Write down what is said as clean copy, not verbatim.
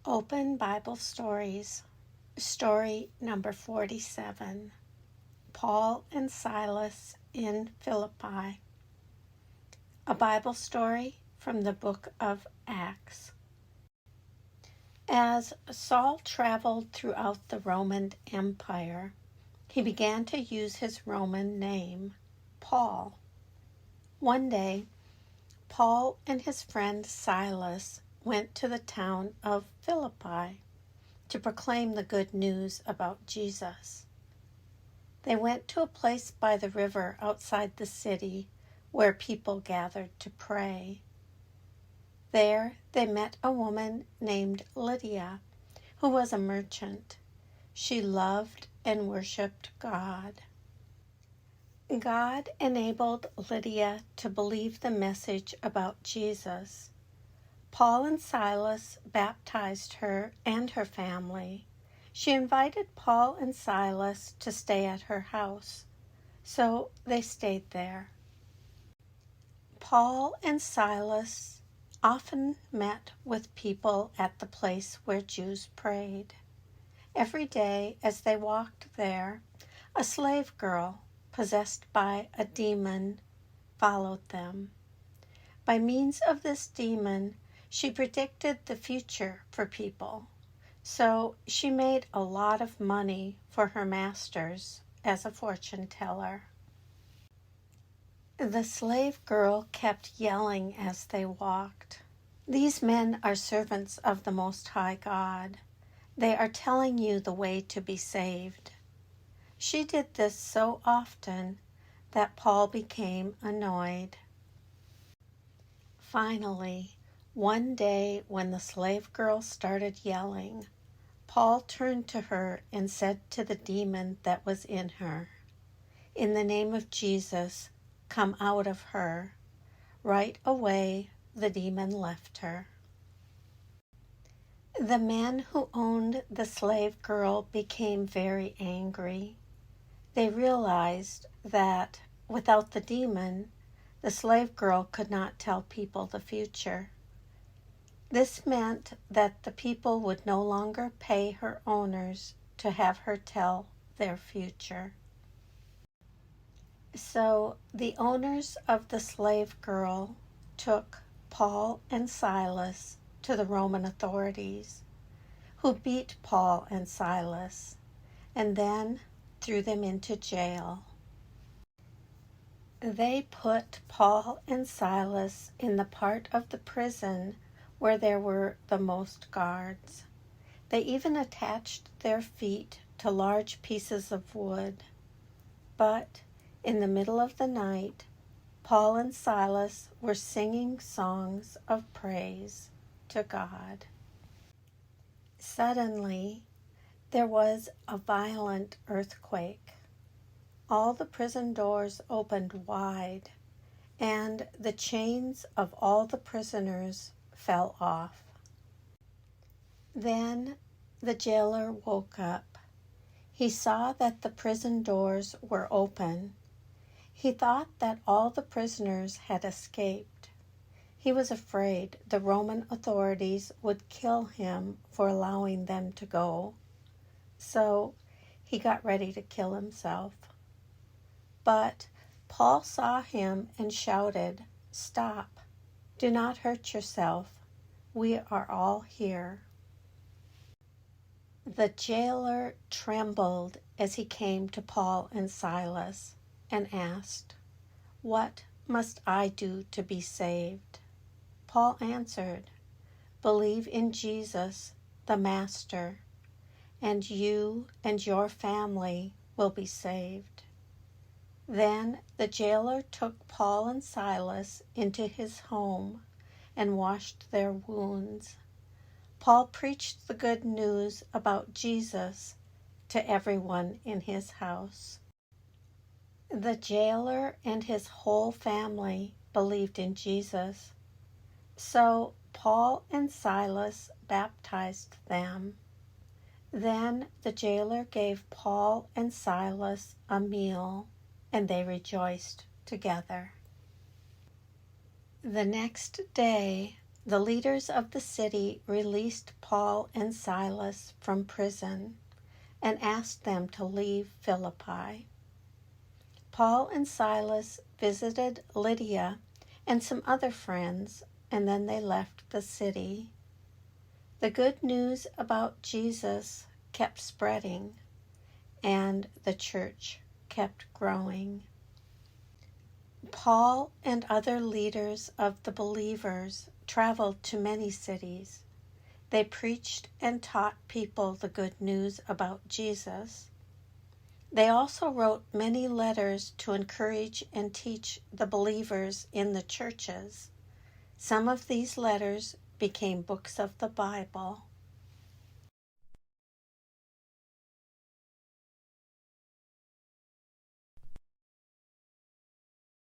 Open Bible Stories, story number 47, Paul and Silas in Philippi. A Bible story from the book of Acts. As Saul traveled throughout the Roman Empire, he began to use his Roman name, Paul. One day, Paul and his friend Silas went to the town of Philippi to proclaim the good news about Jesus. They went to a place by the river outside the city where people gathered to pray. There they met a woman named Lydia, who was a merchant. She loved and worshiped God. God enabled Lydia to believe the message about Jesus. Paul and Silas baptized her and her family. She invited Paul and Silas to stay at her house, so they stayed there. Paul and Silas often met with people at the place where Jews prayed. Every day as they walked there, a slave girl possessed by a demon followed them. By means of this demon, she predicted the future for people, so she made a lot of money for her masters as a fortune teller. The slave girl kept yelling as they walked, "These men are servants of the Most High God. They are telling you the way to be saved." She did this so often that Paul became annoyed. Finally, one day when the slave girl started yelling, Paul turned to her and said to the demon that was in her, "In the name of Jesus, come out of her." Right away, the demon left her. The men who owned the slave girl became very angry. They realized that without the demon, the slave girl could not tell people the future. This meant that the people would no longer pay her owners to have her tell their future. So the owners of the slave girl took Paul and Silas to the Roman authorities, who beat Paul and Silas and then threw them into jail. They put Paul and Silas in the part of the prison where there were the most guards. They even attached their feet to large pieces of wood. But in the middle of the night, Paul and Silas were singing songs of praise to God. Suddenly, there was a violent earthquake. All the prison doors opened wide, and the chains of all the prisoners fell off. Then the jailer woke up. He saw that the prison doors were open. He thought that all the prisoners had escaped. He was afraid the Roman authorities would kill him for allowing them to go. So he got ready to kill himself. But Paul saw him and shouted, "Stop! Do not hurt yourself. We are all here." The jailer trembled as he came to Paul and Silas and asked, "What must I do to be saved?" Paul answered, "Believe in Jesus, the Master, and you and your family will be saved." Then the jailer took Paul and Silas into his home and washed their wounds. Paul preached the good news about Jesus to everyone in his house. The jailer and his whole family believed in Jesus. So Paul and Silas baptized them. Then the jailer gave Paul and Silas a meal, and they rejoiced together. The next day, The leaders of the city released Paul and Silas from prison and asked them to leave Philippi. Paul and Silas visited Lydia and some other friends, and then they left the city. The good news about Jesus kept spreading, and the church kept growing. Paul and other leaders of the believers traveled to many cities. They preached and taught people the good news about Jesus. They also wrote many letters to encourage and teach the believers in the churches. Some of these letters became books of the Bible.